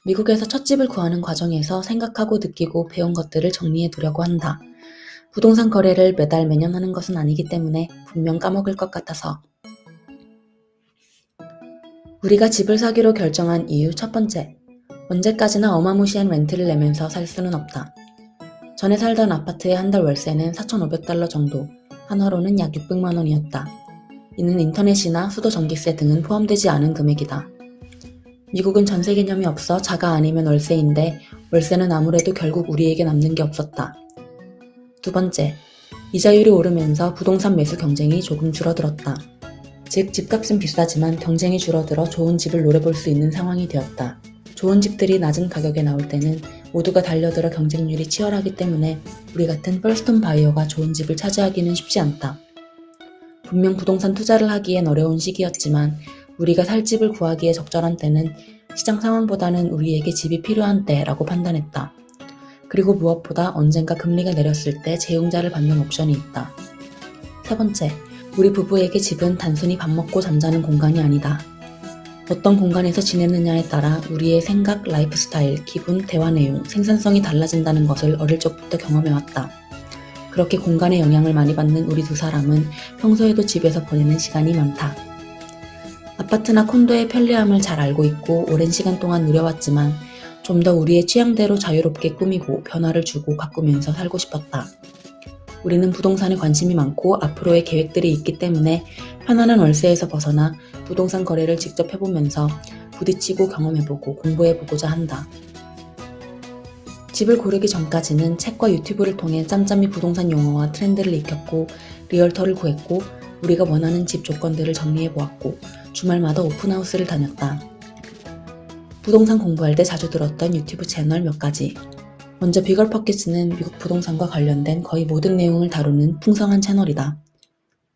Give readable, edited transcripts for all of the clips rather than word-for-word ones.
미국에서 첫 집을 구하는 과정에서 생각하고 느끼고 배운 것들을 정리해 두려고 한다. 부동산 거래를 매달 매년 하는 것은 아니기 때문에 분명 까먹을 것 같아서. 우리가 집을 사기로 결정한 이유 첫 번째. 언제까지나 어마무시한 렌트를 내면서 살 수는 없다. 전에 살던 아파트의 한 달 월세는 $4,500 정도, 한화로는 약 600만 원이었다. 이는 인터넷이나 수도 전기세 등은 포함되지 않은 금액이다. 미국은 전세 개념이 없어 자가 아니면 월세인데 월세는 아무래도 결국 우리에게 남는 게 없었다. 두 번째, 이자율이 오르면서 부동산 매수 경쟁이 조금 줄어들었다. 즉, 집값은 비싸지만 경쟁이 줄어들어 좋은 집을 노려볼 수 있는 상황이 되었다. 좋은 집들이 낮은 가격에 나올 때는 모두가 달려들어 경쟁률이 치열하기 때문에 우리 같은 퍼스트홈 바이어가 좋은 집을 차지하기는 쉽지 않다. 분명 부동산 투자를 하기엔 어려운 시기였지만 우리가 살 집을 구하기에 적절한 때는 시장 상황보다는 우리에게 집이 필요한 때라고 판단했다. 그리고 무엇보다 언젠가 금리가 내렸을 때 재용자를 받는 옵션이 있다. 세 번째, 우리 부부에게 집은 단순히 밥 먹고 잠자는 공간이 아니다. 어떤 공간에서 지내느냐에 따라 우리의 생각, 라이프 스타일, 기분, 대화 내용, 생산성이 달라진다는 것을 어릴 적부터 경험해왔다. 그렇게 공간의 영향을 많이 받는 우리 두 사람은 평소에도 집에서 보내는 시간이 많다. 아파트나 콘도의 편리함을 잘 알고 있고 오랜 시간 동안 누려왔지만 좀 더 우리의 취향대로 자유롭게 꾸미고 변화를 주고 가꾸면서 살고 싶었다. 우리는 부동산에 관심이 많고 앞으로의 계획들이 있기 때문에 편안한 월세에서 벗어나 부동산 거래를 직접 해보면서 부딪히고 경험해보고 공부해보고자 한다. 집을 고르기 전까지는 책과 유튜브를 통해 짬짬이 부동산 용어와 트렌드를 익혔고 리얼터를 구했고 우리가 원하는 집 조건들을 정리해보았고 주말마다 오픈하우스를 다녔다. 부동산 공부할 때 자주 들었던 유튜브 채널 몇 가지. 먼저 비걸퍼킷스는 미국 부동산과 관련된 거의 모든 내용을 다루는 풍성한 채널이다.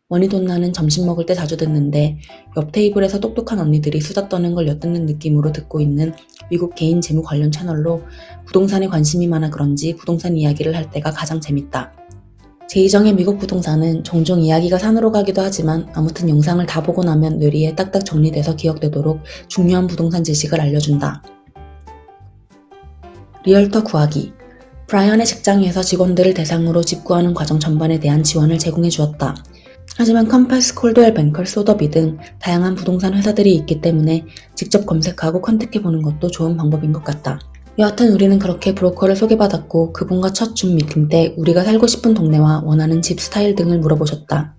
원이 돈 나는 점심 먹을 때 자주 듣는데 옆 테이블에서 똑똑한 언니들이 수다 떠는 걸 엿듣는 느낌으로 듣고 있는 미국 개인 재무 관련 채널로 부동산에 관심이 많아 그런지 부동산 이야기를 할 때가 가장 재밌다. 제이정의 미국 부동산은 종종 이야기가 산으로 가기도 하지만 아무튼 영상을 다 보고 나면 뇌리에 딱딱 정리돼서 기억되도록 중요한 부동산 지식을 알려준다. 리얼터 구하기. 브라이언의 직장에서 직원들을 대상으로 집 구하는 과정 전반에 대한 지원을 제공해 주었다. 하지만 컴패스, 콜드웰 뱅컬, 소더비 등 다양한 부동산 회사들이 있기 때문에 직접 검색하고 컨택해보는 것도 좋은 방법인 것 같다. 여하튼 우리는 그렇게 브로커를 소개받았고 그분과 첫 줌 미팅 때 우리가 살고 싶은 동네와 원하는 집 스타일 등을 물어보셨다.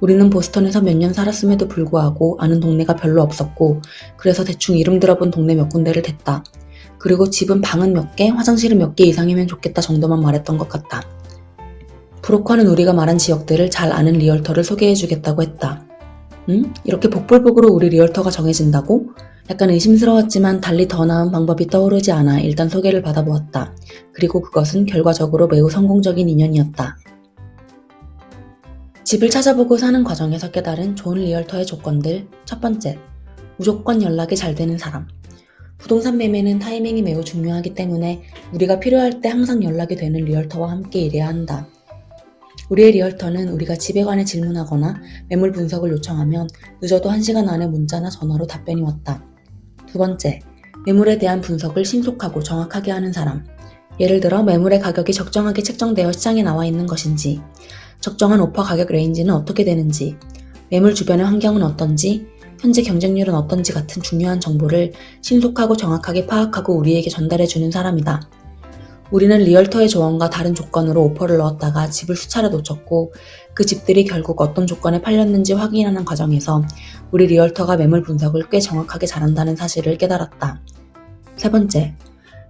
우리는 보스턴에서 몇 년 살았음에도 불구하고 아는 동네가 별로 없었고 그래서 대충 이름 들어본 동네 몇 군데를 댔다. 그리고 집은 방은 몇 개, 화장실은 몇 개 이상이면 좋겠다 정도만 말했던 것 같다. 브로커는 우리가 말한 지역들을 잘 아는 리얼터를 소개해주겠다고 했다. 이렇게 복불복으로 우리 리얼터가 정해진다고? 약간 의심스러웠지만 달리 더 나은 방법이 떠오르지 않아 일단 소개를 받아보았다. 그리고 그것은 결과적으로 매우 성공적인 인연이었다. 집을 찾아보고 사는 과정에서 깨달은 좋은 리얼터의 조건들. 첫 번째, 무조건 연락이 잘 되는 사람. 부동산 매매는 타이밍이 매우 중요하기 때문에 우리가 필요할 때 항상 연락이 되는 리얼터와 함께 일해야 한다. 우리의 리얼터는 우리가 집에 관해 질문하거나 매물 분석을 요청하면 늦어도 1시간 안에 문자나 전화로 답변이 왔다. 두 번째, 매물에 대한 분석을 신속하고 정확하게 하는 사람. 예를 들어 매물의 가격이 적정하게 책정되어 시장에 나와 있는 것인지, 적정한 오퍼 가격 레인지는 어떻게 되는지, 매물 주변의 환경은 어떤지, 현재 경쟁률은 어떤지 같은 중요한 정보를 신속하고 정확하게 파악하고 우리에게 전달해주는 사람이다. 우리는 리얼터의 조언과 다른 조건으로 오퍼를 넣었다가 집을 수차례 놓쳤고 그 집들이 결국 어떤 조건에 팔렸는지 확인하는 과정에서 우리 리얼터가 매물 분석을 꽤 정확하게 잘한다는 사실을 깨달았다. 세 번째,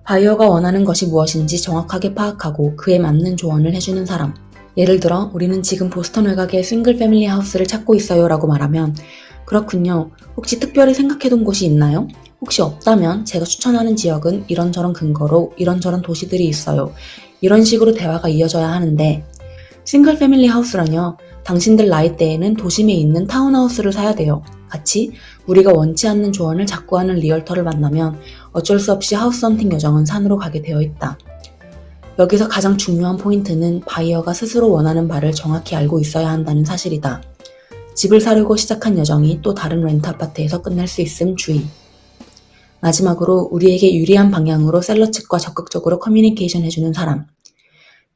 바이어가 원하는 것이 무엇인지 정확하게 파악하고 그에 맞는 조언을 해주는 사람. 예를 들어 우리는 지금 보스턴 외곽에 싱글 패밀리 하우스를 찾고 있어요 라고 말하면 그렇군요. 혹시 특별히 생각해둔 곳이 있나요? 혹시 없다면 제가 추천하는 지역은 이런저런 근거로 이런저런 도시들이 있어요. 이런 식으로 대화가 이어져야 하는데 싱글 패밀리 하우스라뇨. 당신들 나이대에는 도심에 있는 타운하우스를 사야 돼요. 같이 우리가 원치 않는 조언을 자꾸 하는 리얼터를 만나면 어쩔 수 없이 하우스 헌팅 여정은 산으로 가게 되어 있다. 여기서 가장 중요한 포인트는 바이어가 스스로 원하는 바를 정확히 알고 있어야 한다는 사실이다. 집을 사려고 시작한 여정이 또 다른 렌트 아파트에서 끝날 수 있음 주의. 마지막으로 우리에게 유리한 방향으로 셀러 측과 적극적으로 커뮤니케이션 해주는 사람.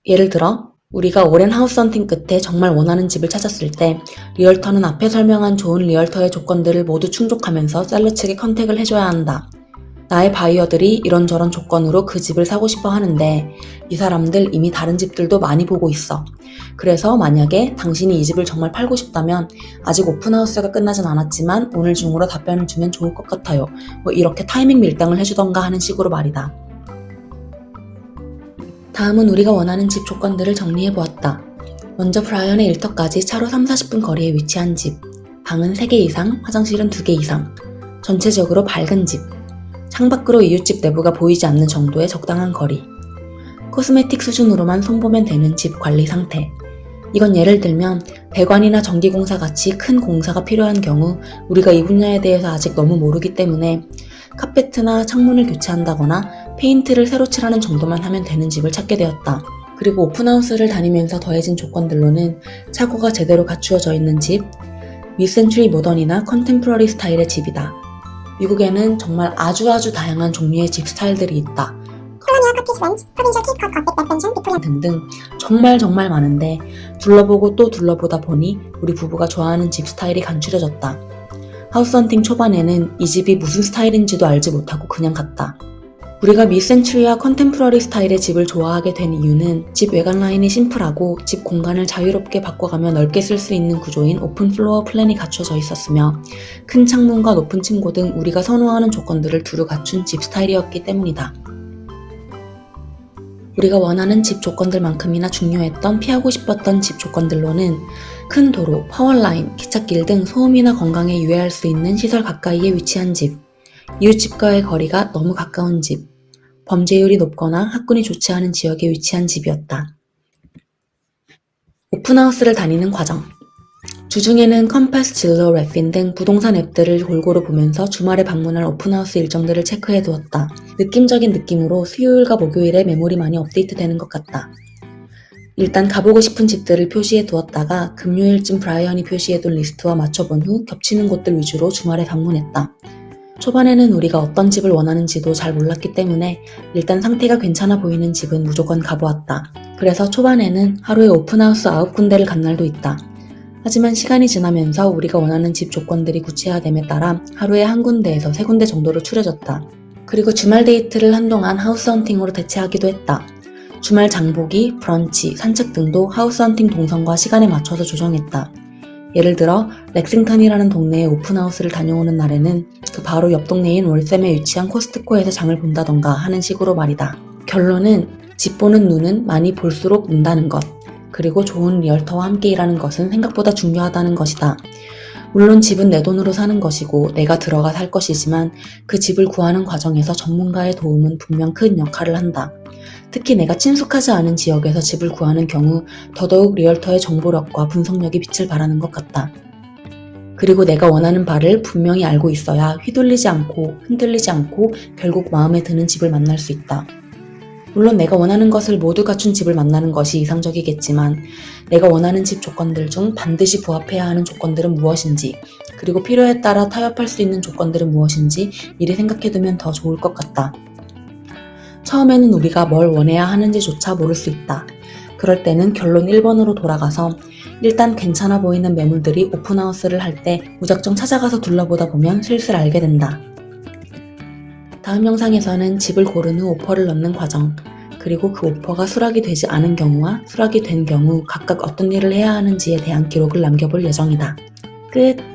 예를 들어 우리가 오랜 하우스 헌팅 끝에 정말 원하는 집을 찾았을 때 리얼터는 앞에 설명한 좋은 리얼터의 조건들을 모두 충족하면서 셀러 측에 컨택을 해줘야 한다. 나의 바이어들이 이런저런 조건으로 그 집을 사고 싶어 하는데 이 사람들 이미 다른 집들도 많이 보고 있어. 그래서 만약에 당신이 이 집을 정말 팔고 싶다면 아직 오픈하우스가 끝나진 않았지만 오늘 중으로 답변을 주면 좋을 것 같아요. 이렇게 타이밍 밀당을 해주던가 하는 식으로 말이다. 다음은 우리가 원하는 집 조건들을 정리해보았다. 먼저 브라이언의 일터까지 차로 3-40분 거리에 위치한 집. 방은 3개 이상, 화장실은 2개 이상. 전체적으로 밝은 집. 창밖으로 이웃집 내부가 보이지 않는 정도의 적당한 거리. 코스메틱 수준으로만 손보면 되는 집 관리 상태. 이건 예를 들면 배관이나 전기공사 같이 큰 공사가 필요한 경우 우리가 이 분야에 대해서 아직 너무 모르기 때문에 카페트나 창문을 교체한다거나 페인트를 새로 칠하는 정도만 하면 되는 집을 찾게 되었다. 그리고 오픈하우스를 다니면서 더해진 조건들로는 차고가 제대로 갖추어져 있는 집, 미센츄리 모던이나 컨템포러리 스타일의 집이다. 미국에는 정말 아주 다양한 종류의 집 스타일들이 있다. 등등 정말 많은데 둘러보고 또 둘러보다 보니 우리 부부가 좋아하는 집 스타일이 간추려졌다. 하우스 헌팅 초반에는 이 집이 무슨 스타일인지도 알지 못하고 그냥 갔다. 우리가 미센츄리와 컨템포러리 스타일의 집을 좋아하게 된 이유는 집 외관 라인이 심플하고 집 공간을 자유롭게 바꿔가며 넓게 쓸 수 있는 구조인 오픈 플로어 플랜이 갖춰져 있었으며 큰 창문과 높은 층고 등 우리가 선호하는 조건들을 두루 갖춘 집 스타일이었기 때문이다. 우리가 원하는 집 조건들만큼이나 중요했던 피하고 싶었던 집 조건들로는 큰 도로, 파워라인, 기찻길 등 소음이나 건강에 유해할 수 있는 시설 가까이에 위치한 집, 이웃집과의 거리가 너무 가까운 집, 범죄율이 높거나 학군이 좋지 않은 지역에 위치한 집이었다. 오픈하우스를 다니는 과정. 주중에는 컴패스, 질러, 레핀 등 부동산 앱들을 골고루 보면서 주말에 방문할 오픈하우스 일정들을 체크해 두었다. 느낌적인 느낌으로 수요일과 목요일에 메모리 많이 업데이트되는 것 같다. 일단 가보고 싶은 집들을 표시해 두었다가 금요일쯤 브라이언이 표시해둔 리스트와 맞춰본 후 겹치는 곳들 위주로 주말에 방문했다. 초반에는 우리가 어떤 집을 원하는지도 잘 몰랐기 때문에 일단 상태가 괜찮아 보이는 집은 무조건 가보았다. 그래서 초반에는 하루에 오픈하우스 9군데를 간 날도 있다. 하지만 시간이 지나면서 우리가 원하는 집 조건들이 구체화됨에 따라 하루에 1군데에서 3군데 정도로 추려졌다. 그리고 주말 데이트를 한동안 하우스 헌팅으로 대체하기도 했다. 주말 장보기, 브런치, 산책 등도 하우스 헌팅 동선과 시간에 맞춰서 조정했다. 예를 들어 렉싱턴이라는 동네에 오픈하우스를 다녀오는 날에는 그 바로 옆 동네인 월샘에 위치한 코스트코에서 장을 본다던가 하는 식으로 말이다. 결론은 집 보는 눈은 많이 볼수록 는다는 것. 그리고 좋은 리얼터와 함께 일하는 것은 생각보다 중요하다는 것이다. 물론 집은 내 돈으로 사는 것이고 내가 들어가 살 것이지만 그 집을 구하는 과정에서 전문가의 도움은 분명 큰 역할을 한다. 특히 내가 친숙하지 않은 지역에서 집을 구하는 경우 더더욱 리얼터의 정보력과 분석력이 빛을 발하는 것 같다. 그리고 내가 원하는 바를 분명히 알고 있어야 휘둘리지 않고 흔들리지 않고 결국 마음에 드는 집을 만날 수 있다. 물론 내가 원하는 것을 모두 갖춘 집을 만나는 것이 이상적이겠지만 내가 원하는 집 조건들 중 반드시 부합해야 하는 조건들은 무엇인지 그리고 필요에 따라 타협할 수 있는 조건들은 무엇인지 미리 생각해두면 더 좋을 것 같다. 처음에는 우리가 뭘 원해야 하는지조차 모를 수 있다. 그럴 때는 결론 1번으로 돌아가서 일단 괜찮아 보이는 매물들이 오픈하우스를 할 때 무작정 찾아가서 둘러보다 보면 슬슬 알게 된다. 다음 영상에서는 집을 고른 후 오퍼를 넣는 과정, 그리고 그 오퍼가 수락이 되지 않은 경우와 수락이 된 경우 각각 어떤 일을 해야 하는지에 대한 기록을 남겨볼 예정이다. 끝!